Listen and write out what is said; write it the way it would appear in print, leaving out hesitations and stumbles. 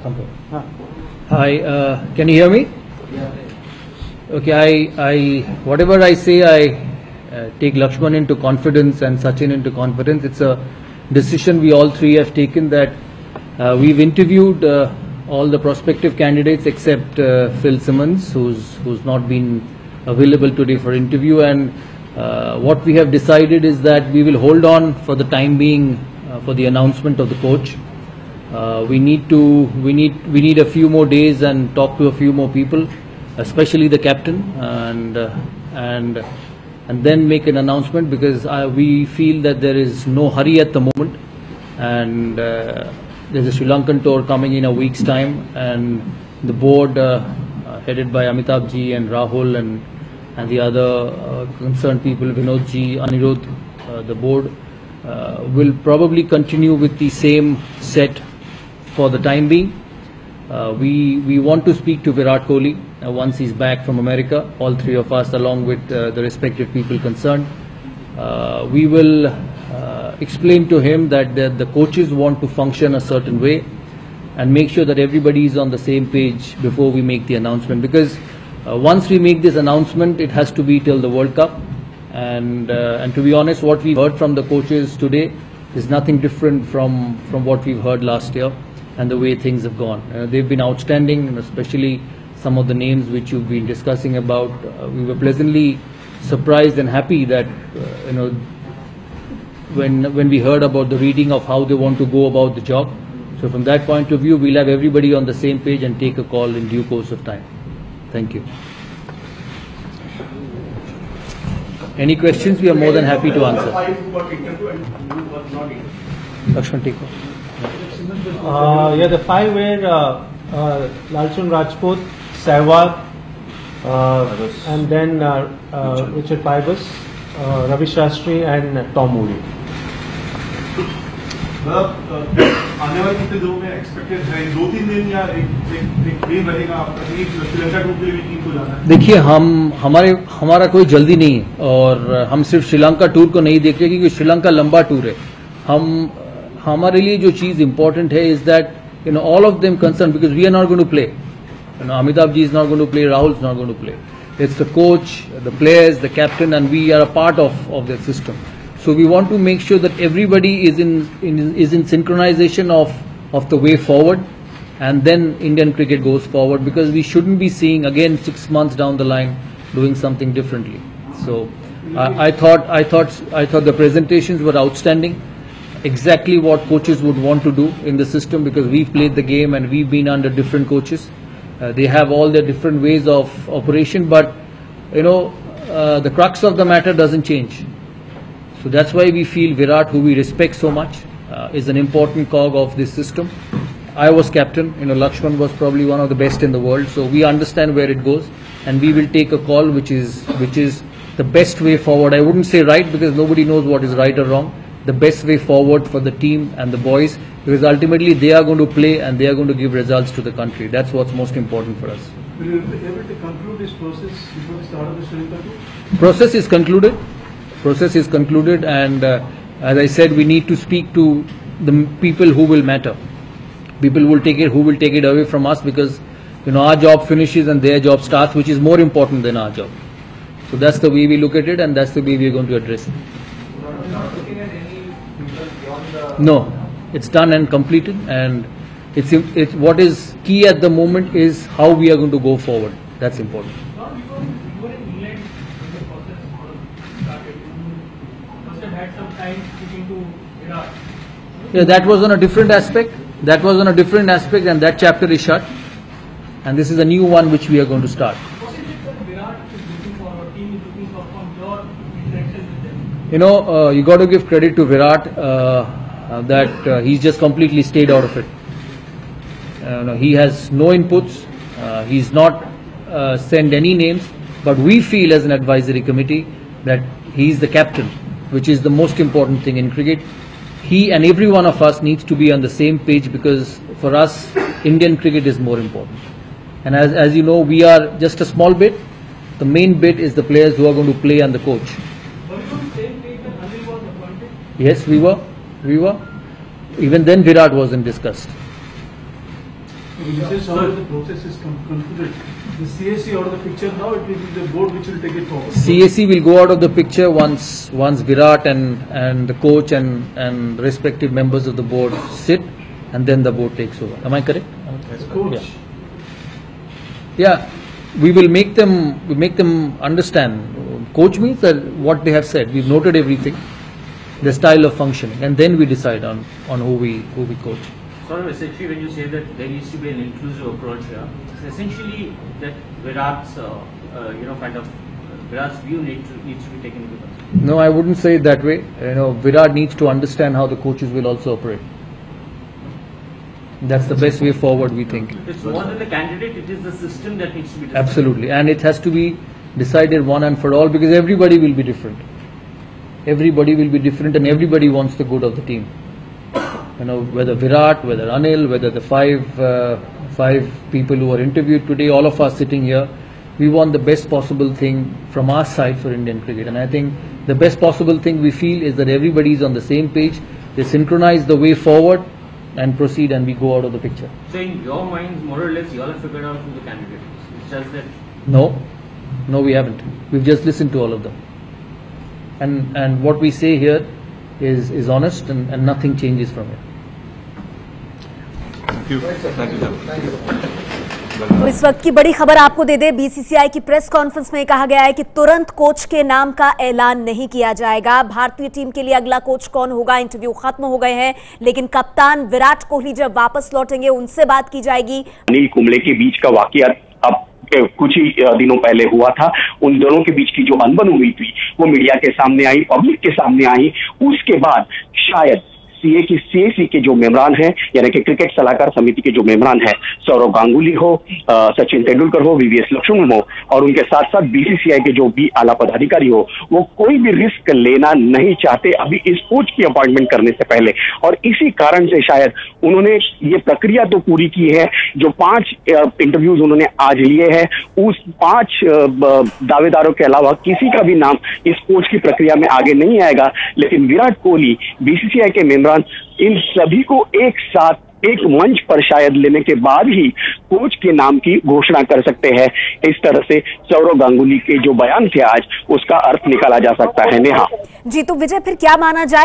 Hi, can you hear me? Okay, I whatever I say, I take Lakshman into confidence and Sachin into confidence. It's a decision we all three have taken that we've interviewed all the prospective candidates except Phil Simmons, who's not been available today for interview, and what we have decided is that we will hold on for the time being for the announcement of the coach. We need a few more days and talk to a few more people, especially the captain, and then make an announcement, because we feel that there is no hurry at the moment, and there's a Sri Lankan tour coming in a week's time, and the board headed by Amitabh ji and Rahul and the other concerned people, Vinod ji, Anirudh, the board will probably continue with the same set for the time being. We want to speak to Virat Kohli once he's back from America, all three of us along with the respective people concerned. We will explain to him that the coaches want to function a certain way and make sure that everybody is on the same page before we make the announcement, because once we make this announcement, it has to be till the World Cup, and to be honest, what we heard from the coaches today is nothing different from what we've heard last year and the way things have gone. They've been outstanding, and especially some of the names which you've been discussing about. We were pleasantly surprised and happy that when we heard about the reading of how they want to go about the job. So from that point of view, we'll have everybody on the same page and take a call in due course of time. Thank you. Any questions? We are more than happy to answer. Lakshman, take one. Yeah, the five were Lalchun Rajput, Sehwag, and then Richard Pybus, Ravi Shastri, and Tom Moody. आने वाले कितने दिनों में expected है? 2-3 दिन या एक game रहेगा आपका? श्रीलंका टूर के लिए टीम को जाना है? देखिए, हमारा कोई जल्दी नहीं है, और हम सिर्फ श्रीलंका टूर को नहीं देख रहे, क्योंकि श्रीलंका लंबा टूर है. हमारे लिए जो चीज इंपॉर्टेंट है is that all of them concern, because we are not going to play. Amitabh ji is not going to play, Rahul is not going to play. It's the coach, the players, the captain, and we are a part of that system. So we want to make sure that everybody is in synchronization of the way forward, and then Indian cricket goes forward, because we shouldn't be seeing again 6 months down the line doing something differently. So I thought the presentations were outstanding. Exactly what coaches would want to do in the system, because we've played the game and we've been under different coaches. They have all their different ways of operation, but the crux of the matter doesn't change. So that's why we feel Virat, who we respect so much, is an important cog of this system. I was captain. Lakshman was probably one of the best in the world. So we understand where it goes, and we will take a call which is the best way forward. I wouldn't say right, because nobody knows what is right or wrong. The best way forward for the team and the boys, because ultimately they are going to play and they are going to give results to the country. That's what's most important for us. Will you be able to conclude this process before the start of the Sri Lanka tour? Process is concluded, and as I said, we need to speak to the people who will matter. People who will take it away from us, because our job finishes and their job starts, which is more important than our job. So that's the way we look at it, and that's the way we are going to address it. Not looking at any people beyond the... No, it's done and completed, and it's what is key at the moment is how we are going to go forward. That's important. Not because you were in England when the process started. You must have had some time speaking to Virat. Yeah, that was on a different aspect. And that chapter is shut. And this is a new one which we are going to start. What is it that Virat is looking for, or team is looking for from your interaction with them? You got to give credit to Virat that he's just completely stayed out of it. He has no inputs. He's not sent any names. But we feel as an advisory committee that he's the captain, which is the most important thing in cricket. He and every one of us needs to be on the same page, because for us, Indian cricket is more important. And as you know, we are just a small bit. The main bit is the players who are going to play and the coach. Were you on the same page when Anil was appointed? Yes, we were. Even then, Virat wasn't discussed. This is how the process is concluded. The CAC out of the picture now, it will be the board which will take it forward. CAC will go out of the picture once Virat and the coach and respective members of the board sit, and then the board takes over. Am I correct? As coach. Yeah, we make them understand. Coach means that what they have said. We've noted everything, the style of functioning, and then we decide on who we coach. So essentially, when you say that there needs to be an inclusive approach here, essentially that Virat's Virat's view needs to be taken into consideration. No, I wouldn't say it that way. Virat needs to understand how the coaches will also operate. That's the best way forward, we think. It's more than the candidate; it is the system that needs to be decided. Absolutely, and it has to be decided one and for all, because everybody will be different. Everybody will be different, and everybody wants the good of the team. Whether Virat, whether Anil, whether the five people who are interviewed today, all of us sitting here, we want the best possible thing from our side for Indian cricket. And I think the best possible thing we feel is that everybody is on the same page. They synchronize the way forward and proceed, and we go out of the picture. So in your minds, more or less, you all have figured out who the candidate is. It's just that. No, we haven't. We've just listened to all of them. And what we say here is honest, and nothing changes from it. तो इस वक्त की बड़ी खबर आपको दे दे, BCCI की press conference में कहा गया है कि तुरंत कोच के नाम का ऐलान नहीं किया जाएगा। भारतीय टीम के लिए अगला कोच कौन होगा, इंटरव्यू खत्म हो गए हैं, लेकिन कप्तान विराट कोहली जब वापस लौटेंगे उनसे बात की जाएगी। अनिल कुंबले के बीच का वाकया अब कुछ ही दिनों पहले हुआ था। उन दोनों के बीच की जो अनबन हुई थी वो मीडिया के सामने आई, पब्लिक के सामने आई। उसके बाद शायद CAC के जो मेंबरान हैं, यानी कि क्रिकेट सलाहकार समिति के जो मेंबरान हैं, सौरव गांगुली हो, सचिन तेंदुलकर हो, VVS लक्ष्मण हो, और उनके साथ साथ BCCI के जो भी आला पदाधिकारी हो, वो कोई भी रिस्क लेना नहीं चाहते अभी इस कोच की अपॉइंटमेंट करने से पहले। और इसी कारण से शायद उन्होंने ये प्रक्रिया तो पूरी की है। जो 5 इंटरव्यूज उन्होंने आज लिए हैं, उस 5 दावेदारों के अलावा किसी का भी नाम इस कोच की प्रक्रिया में आगे नहीं आएगा। लेकिन विराट कोहली, BCCI के मेंबर, इन सभी को एक साथ एक मंच पर शायद लेने के बाद ही कोच के नाम की घोषणा कर सकते हैं। इस तरह से सौरव गांगुली के जो बयान थे आज, उसका अर्थ निकाला जा सकता है। नेहा जी, तो विजय फिर क्या माना जाए?